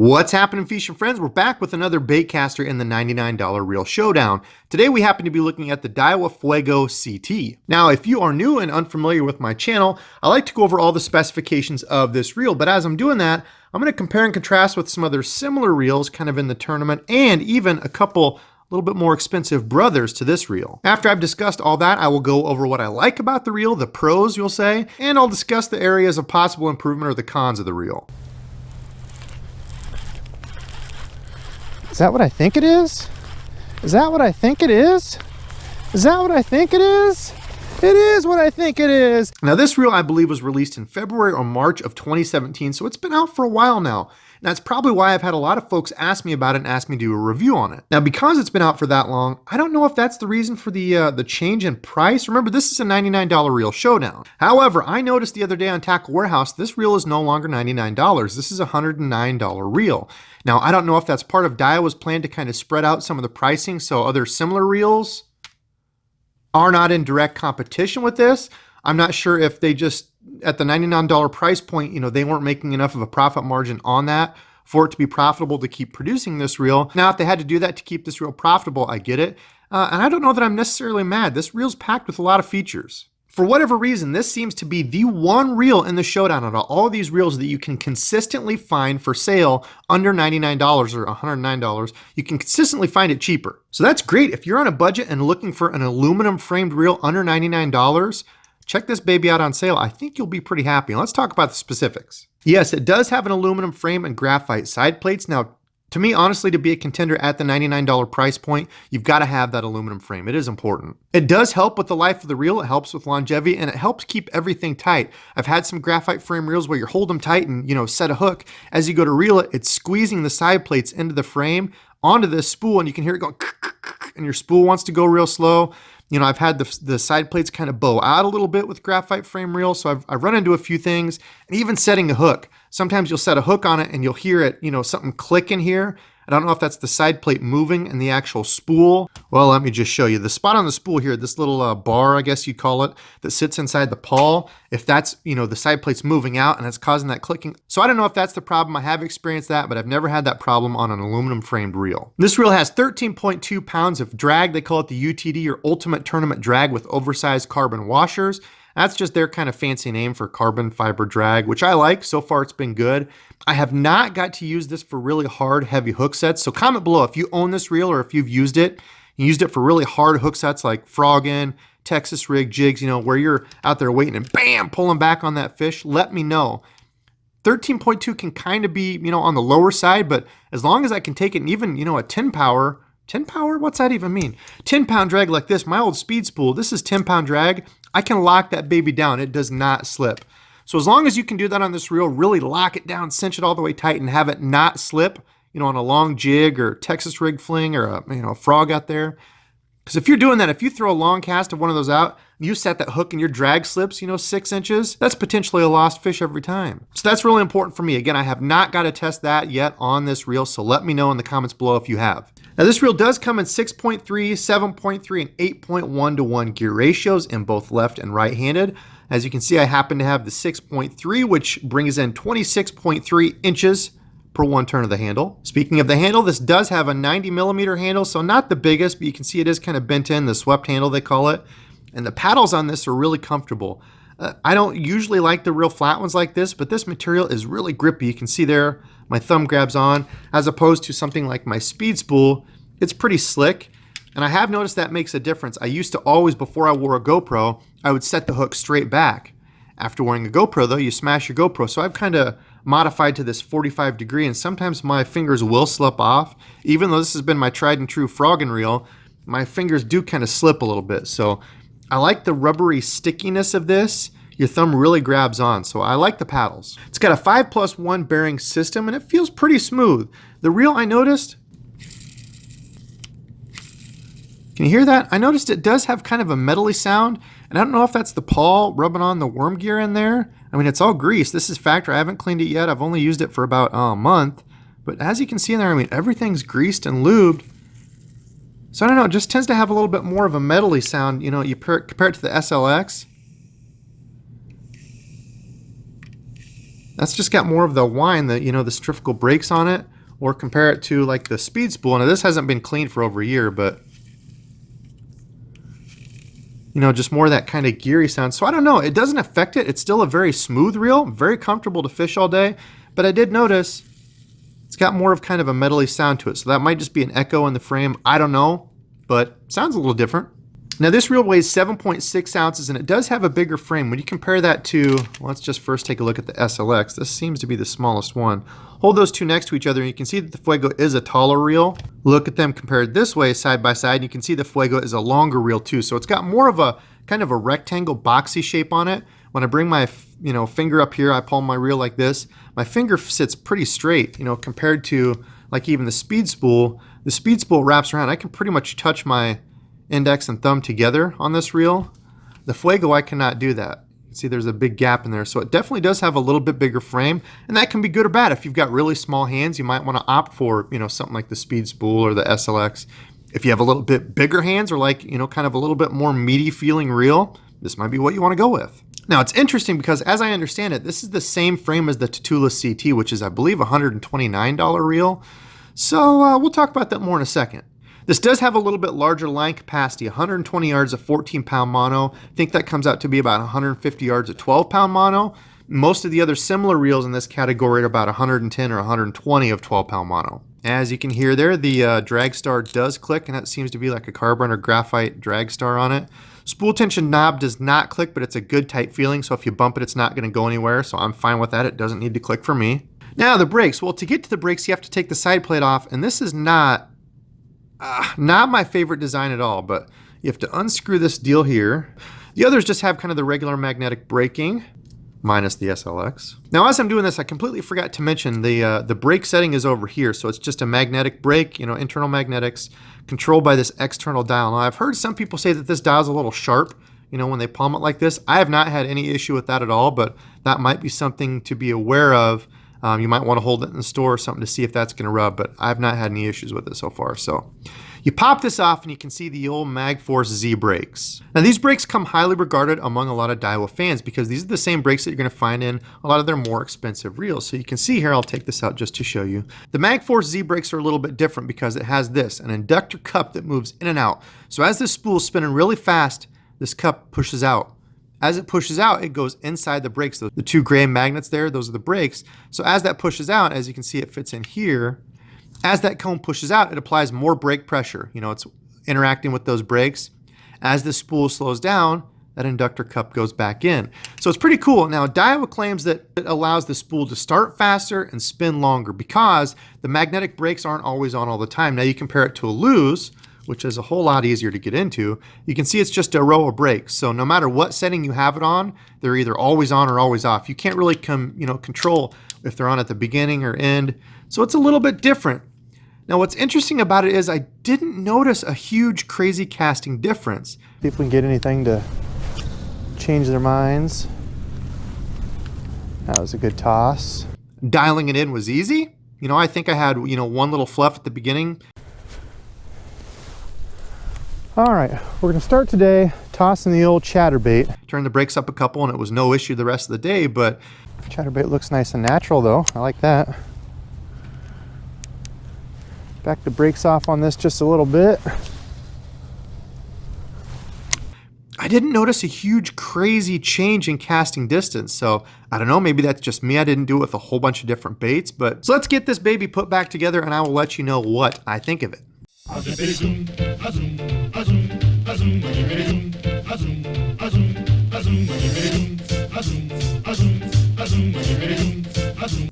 What's happening, Fish and Friends? We're back with another Baitcaster in the $99 reel showdown. Today we happen to be looking at the Daiwa Fuego CT. Now, if you are new and unfamiliar with my channel, I like to go over all the specifications of this reel, but as I'm doing that, I'm going to compare and contrast with some other similar reels kind of in the tournament and even a couple a little bit more expensive brothers to this reel. After I've discussed all that, I will go over what I like about the reel, the pros you'll say, and I'll discuss the areas of possible improvement or the cons of the reel. Is that what I think it is? Is that what I think it is? Is that what I think it is? It is what I think it is. Now this reel I believe was released in February or March of 2017, so it's been out for a while now. And that's probably why I've had a lot of folks ask me about it and ask me to do a review on it. Now because it's been out for that long, I don't know if that's the reason for the change in price. Remember, this is a $99 reel showdown. However, I noticed the other day on Tackle Warehouse, this reel is no longer $99. This is a $109 reel. Now, I don't know if that's part of Daiwa's plan to kind of spread out some of the pricing so other similar reels are not in direct competition with this. I'm not sure if they just, at the $99 price point, they weren't making enough of a profit margin on that for it to be profitable to keep producing this reel. Now, if they had to do that to keep this reel profitable, I get it. And I don't know that I'm necessarily mad. This reel's packed with a lot of features. For whatever reason, this seems to be the one reel in the showdown out of all of these reels that you can consistently find for sale under $99 or $109. You can consistently find it cheaper. So that's great. If you're on a budget and looking for an aluminum framed reel under $99, check this baby out on sale. I think you'll be pretty happy. Let's talk about the specifics. Yes, it does have an aluminum frame and graphite side plates. Now, to me, honestly, to be a contender at the $99 price point, you've got to have that aluminum frame. It is important. It does help with the life of the reel. It helps with longevity, and it helps keep everything tight. I've had some graphite frame reels where you hold them tight and, set a hook. As you go to reel it, it's squeezing the side plates into the frame onto this spool, and you can hear it go, and your spool wants to go real slow. I've had the side plates kind of bow out a little bit with graphite frame reels, so I've run into a few things, and even setting a hook. Sometimes you'll set a hook on it and you'll hear it, something click in here. I don't know if that's the side plate moving and the actual spool. Well, let me just show you. The spot on the spool here, this little bar, I guess you'd call it, that sits inside the pawl, if that's, the side plate's moving out and it's causing that clicking. So I don't know if that's the problem. I have experienced that, but I've never had that problem on an aluminum framed reel. This reel has 13.2 pounds of drag. They call it the UTD, or Ultimate Tournament Drag, with oversized carbon washers. That's just their kind of fancy name for carbon fiber drag, which I like. So far, it's been good. I have not got to use this for really hard, heavy hook sets. So comment below if you own this reel or if you've used it. You used it for really hard hook sets like frogging, Texas rig jigs, where you're out there waiting and bam, pulling back on that fish. Let me know. 13.2 can kind of be, on the lower side, but as long as I can take it, and even, a 10 power, 10 power? What's that even mean? 10 pound drag like this, my old speed spool, this is 10 pound drag. I can lock that baby down. It does not slip. So as long as you can do that on this reel, really lock it down, cinch it all the way tight and have it not slip, on a long jig or Texas rig fling or a frog out there. Because if you're doing that, if you throw a long cast of one of those out, you set that hook and your drag slips, 6 inches, that's potentially a lost fish every time. So that's really important for me. Again, I have not got to test that yet on this reel, so let me know in the comments below if you have. Now this reel does come in 6.3, 7.3, and 8.1 to 1 gear ratios in both left and right-handed. As you can see, I happen to have the 6.3, which brings in 26.3 inches per one turn of the handle. Speaking of the handle, this does have a 90 millimeter handle, so not the biggest, but you can see it is kind of bent in, the swept handle they call it. And the paddles on this are really comfortable. I don't usually like the real flat ones like this, but this material is really grippy. You can see there, my thumb grabs on, as opposed to something like my speed spool. It's pretty slick, and I have noticed that makes a difference. I used to always, before I wore a GoPro, I would set the hook straight back. After wearing a GoPro though, you smash your GoPro. So I've kind of modified to this 45 degree, and sometimes my fingers will slip off. Even though this has been my tried and true frogging reel, my fingers do kind of slip a little bit. So I like the rubbery stickiness of this. Your thumb really grabs on, so I like the paddles. It's got a 5+1 bearing system, and it feels pretty smooth. The reel, I noticed, can you hear that? I noticed it does have kind of a metally sound, and I don't know if that's the pawl rubbing on the worm gear in there. I mean, it's all grease. This is factory. I haven't cleaned it yet. I've only used it for about a month. But as you can see in there, I mean, everything's greased and lubed. So I don't know, it just tends to have a little bit more of a metally sound. You compare it to the SLX. That's just got more of the whine, the, you know, the centrifugal brakes on it, or compare it to like the speed spool. Now this hasn't been cleaned for over a year, but you know, just more of that kind of geary sound. So I don't know, it doesn't affect it. It's still a very smooth reel, very comfortable to fish all day, but I did notice it's got more of kind of a metally sound to it. So that might just be an echo in the frame. I don't know, but sounds a little different. Now this reel weighs 7.6 ounces and it does have a bigger frame. When you compare that to, let's just first take a look at the SLX. This seems to be the smallest one. Hold those two next to each other and you can see that the Fuego is a taller reel. Look at them compared this way side by side and you can see the Fuego is a longer reel too. So it's got more of a kind of a rectangle boxy shape on it. When I bring my finger up here, I palm my reel like this. My finger sits pretty straight, you know, compared to like even the speed spool. The speed spool wraps around. I can pretty much touch my index and thumb together on this reel. The Fuego, I cannot do that. You can see there's a big gap in there. So it definitely does have a little bit bigger frame, and that can be good or bad. If you've got really small hands, you might want to opt for, you know, something like the speed spool or the SLX. If you have a little bit bigger hands or like, you know, kind of a little bit more meaty feeling reel, this might be what you want to go with. Now it's interesting because as I understand it, this is the same frame as the Tatula CT, which is I believe a $129 reel. So we'll talk about that more in a second. This does have a little bit larger line capacity, 120 yards of 14-pound mono. I think that comes out to be about 150 yards of 12-pound mono. Most of the other similar reels in this category are about 110 or 120 of 12-pound mono. As you can hear there, the drag star does click, and that seems to be like a carbon or graphite drag star on it. Spool tension knob does not click, but it's a good tight feeling, so if you bump it, it's not going to go anywhere, so I'm fine with that. It doesn't need to click for me. Now the brakes. Well, to get to the brakes, you have to take the side plate off, and this is not my favorite design at all, but you have to unscrew this deal here. The others just have kind of the regular magnetic braking, minus the SLX. Now, as I'm doing this, I completely forgot to mention the brake setting is over here. So it's just a magnetic brake, you know, internal magnetics controlled by this external dial. Now, I've heard some people say that this dial is a little sharp, you know, when they palm it like this. I have not had any issue with that at all, but that might be something to be aware of. You might want to hold it in the store or something to see if that's going to rub, but I've not had any issues with it so far. So you pop this off and you can see the old MagForce Z brakes. Now these brakes come highly regarded among a lot of Daiwa fans because these are the same brakes that you're going to find in a lot of their more expensive reels. So you can see here, I'll take this out just to show you. The MagForce Z brakes are a little bit different because it has this, an inductor cup that moves in and out. So as this spool is spinning really fast, this cup pushes out. As it pushes out, it goes inside the brakes. The two gray magnets there, those are the brakes. So as that pushes out, as you can see, it fits in here. As that cone pushes out, it applies more brake pressure. You know, it's interacting with those brakes. As the spool slows down, that inductor cup goes back in. So it's pretty cool. Now, Daiwa claims that it allows the spool to start faster and spin longer because the magnetic brakes aren't always on all the time. Now you compare it to a Lew's, which is a whole lot easier to get into. You can see it's just a row of brakes. So no matter what setting you have it on, they're either always on or always off. You can't really control if they're on at the beginning or end. So it's a little bit different. Now what's interesting about it is I didn't notice a huge crazy casting difference. See if we can get anything to change their minds. That was a good toss. Dialing it in was easy. You know, I think I had, one little fluff at the beginning. All right, we're gonna start today tossing the old chatterbait. Turned the brakes up a couple and it was no issue the rest of the day, but chatterbait looks nice and natural though. I like that. Back the brakes off on this just a little bit. I didn't notice a huge crazy change in casting distance, so I don't know, maybe that's just me. I didn't do it with a whole bunch of different baits, but so let's get this baby put back together and I will let you know what I think of it.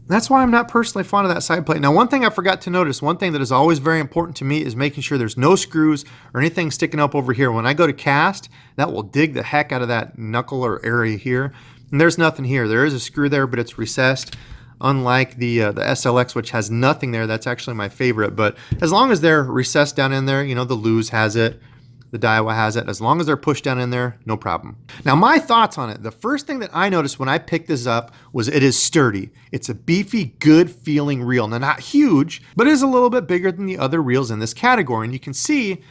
That's why I'm not personally fond of that side plate. Now, one thing I forgot to notice, one thing that is always very important to me is making sure there's no screws or anything sticking up over here. When I go to cast, that will dig the heck out of that knuckle or area here. And there's nothing here. There is a screw there, but it's recessed. Unlike the SLX, which has nothing there. That's actually my favorite. But as long as they're recessed down in there, the Lew's has it, the Daiwa has it. As long as they're pushed down in there, no problem. Now, my thoughts on it. The first thing that I noticed when I picked this up was it is sturdy. It's a beefy, good feeling reel. Now, not huge, but it is a little bit bigger than the other reels in this category. And you can see,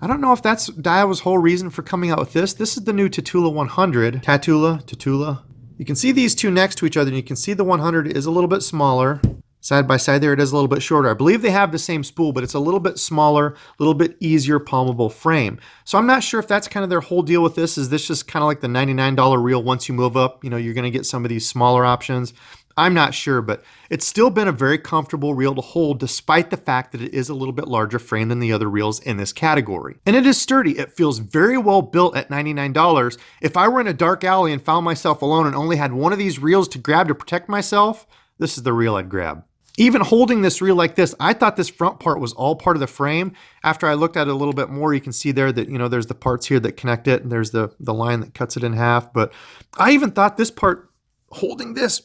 I don't know if that's Daiwa's whole reason for coming out with this. This is the new Tatula 100. Tatula. You can see these two next to each other, and you can see the 100 is a little bit smaller. Side by side there, it is a little bit shorter. I believe they have the same spool, but it's a little bit smaller, a little bit easier palmable frame. So I'm not sure if that's kind of their whole deal with this. Is this just kind of like the $99 reel? Once you move up, you know, you're going to get some of these smaller options. I'm not sure, but it's still been a very comfortable reel to hold despite the fact that it is a little bit larger frame than the other reels in this category. And it is sturdy. It feels very well built at $99. If I were in a dark alley and found myself alone and only had one of these reels to grab to protect myself, this is the reel I'd grab. Even holding this reel like this, I thought this front part was all part of the frame. After I looked at it a little bit more, you can see there that, you know, there's the parts here that connect it, and there's the line that cuts it in half. But I even thought this part, holding this,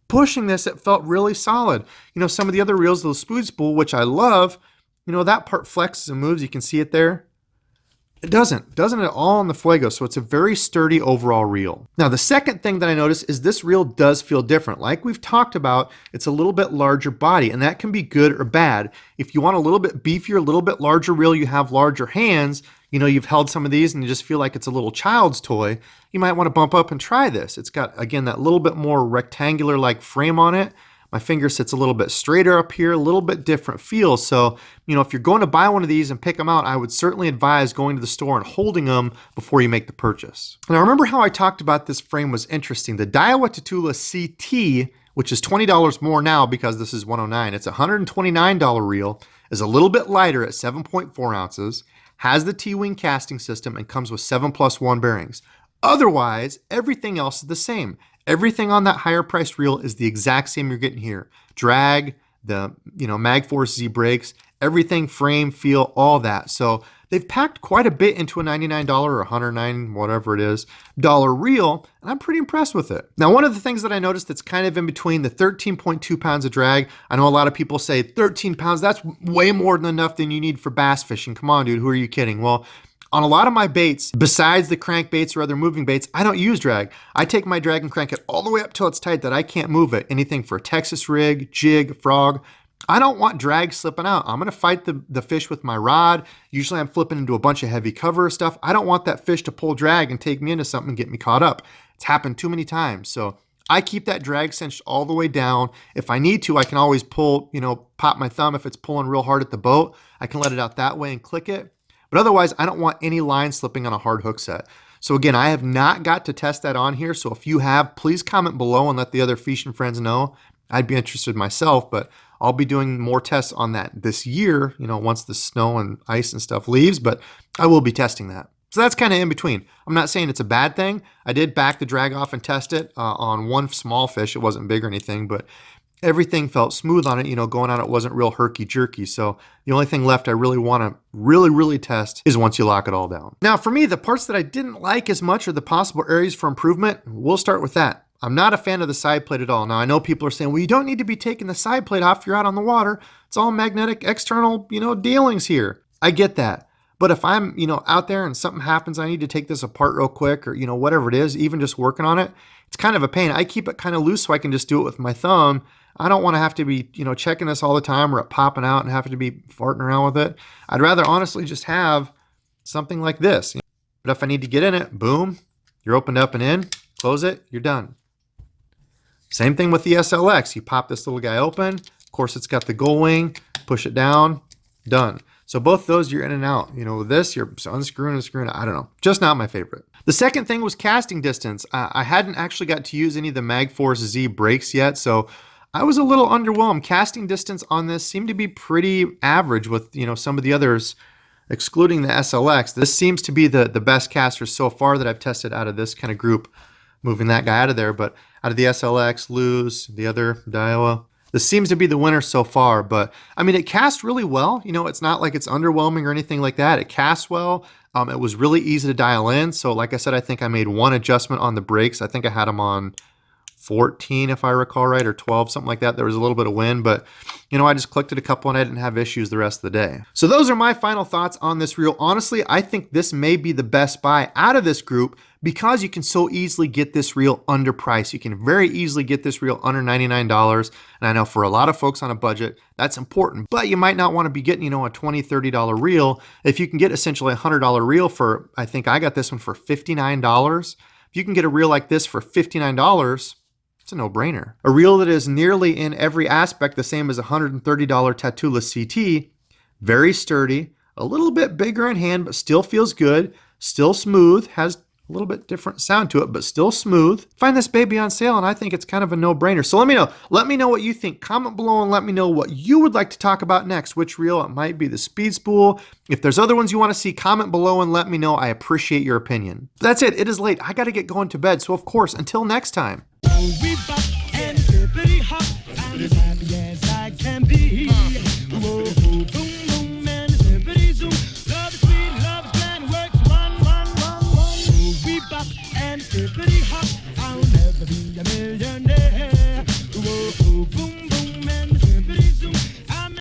pushing this, it felt really solid. You know, some of the other reels, the spoon spool, which I love, you know, that part flexes and moves. You can see it there. It doesn't at all on the Fuego, so it's a very sturdy overall reel. Now, the second thing that I noticed is this reel does feel different. Like we've talked about, it's a little bit larger body, and that can be good or bad. If you want a little bit beefier, a little bit larger reel, you have larger hands, you know, you've held some of these and you just feel like it's a little child's toy, you might want to bump up and try this. It's got, again, that little bit more rectangular-like frame on it. My finger sits a little bit straighter up here, a little bit different feel. So, you know, if you're going to buy one of these and pick them out, I would certainly advise going to the store and holding them before you make the purchase. Now, remember how I talked about this frame was interesting. The Daiwa CT, which is $20 more now because this is $109. It's a $129 reel, is a little bit lighter at 7.4 ounces, has the T-wing casting system, and comes with 7+1 bearings. Otherwise, everything else is the same. Everything on that higher priced reel is the exact same you're getting here. Drag, the MagForce Z brakes, everything, frame, feel, all that. So they've packed quite a bit into a $99 or $109, whatever it is, dollar reel, and I'm pretty impressed with it. Now, one of the things that I noticed that's kind of in between the 13.2 pounds of drag, I know a lot of people say 13 pounds, that's way more than enough than you need for bass fishing. Come on, dude, who are you kidding? Well, on a lot of my baits, besides the crankbaits or other moving baits, I don't use drag. I take my drag and crank it all the way up till it's tight that I can't move it. Anything for a Texas rig, jig, frog. I don't want drag slipping out. I'm gonna fight the fish with my rod. Usually I'm flipping into a bunch of heavy cover stuff. I don't want that fish to pull drag and take me into something and get me caught up. It's happened too many times. So I keep that drag cinched all the way down. If I need to, I can always pull, pop my thumb if it's pulling real hard at the boat. I can let it out that way and click it. But otherwise, I don't want any line slipping on a hard hook set. So again, I have not got to test that on here. So if you have, please comment below and let the other fishing friends know. I'd be interested myself, but I'll be doing more tests on that this year, once the snow and ice and stuff leaves, but I will be testing that. So that's kind of in between. I'm not saying it's a bad thing. I did back the drag off and test it on one small fish. It wasn't big or anything, but everything felt smooth on it. Going on it wasn't real herky-jerky. So the only thing left I really want to really test is once you lock it all down. Now for me, the parts that I didn't like as much are the possible areas for improvement. We'll start with that. I'm not a fan of the side plate at all. Now I know people are saying, well, you don't need to be taking the side plate off if you're out on the water. It's all magnetic external, dealings here. I get that. But if I'm, out there and something happens, I need to take this apart real quick or, whatever it is, even just working on it, it's kind of a pain. I keep it kind of loose so I can just do it with my thumb. I don't want to have to be, checking this all the time or it popping out and having to be farting around with it. I'd rather honestly just have something like this. But if I need to get in it, boom, you're opened up and in, close it, you're done. Same thing with the SLX. You pop this little guy open. Of course, it's got the gull wing, push it down, done. So both those, you're in and out. With this, you're unscrewing and screwing. I don't know. Just not my favorite. The second thing was casting distance. I hadn't actually got to use any of the MagForce Z brakes yet, so I was a little underwhelmed. Casting distance on this seemed to be pretty average with, some of the others, excluding the SLX. This seems to be the best caster so far that I've tested out of this kind of group, moving that guy out of there. But out of the SLX, Luz, the other Daiwa, this seems to be the winner so far. But I mean, it casts really well. It's not like it's underwhelming or anything like that. It casts well. It was really easy to dial in. So like I said, I think I made one adjustment on the brakes. I think I had them on 14, if I recall right, or 12, something like that. There was a little bit of wind, but I just clicked it a couple and I didn't have issues the rest of the day. So those are my final thoughts on this reel. Honestly, I think this may be the best buy out of this group because you can so easily get this reel under price. You can very easily get this reel under $99. And I know for a lot of folks on a budget, that's important, but you might not want to be getting, a $20, $30 reel. If you can get essentially a $100 reel for, I think I got this one for $59. If you can get a reel like this for $59, it's a no-brainer. A reel that is nearly in every aspect the same as a $130 Tatula CT, very sturdy, a little bit bigger in hand, but still feels good, still smooth, has a little bit different sound to it, but still smooth. Find this baby on sale, and I think it's kind of a no-brainer. So let me know. Let me know what you think. Comment below and let me know what you would like to talk about next. Which reel? It might be the Speed Spool. If there's other ones you want to see, comment below and let me know. I appreciate your opinion. That's it. It is late. I got to get going to bed. So of course, until next time.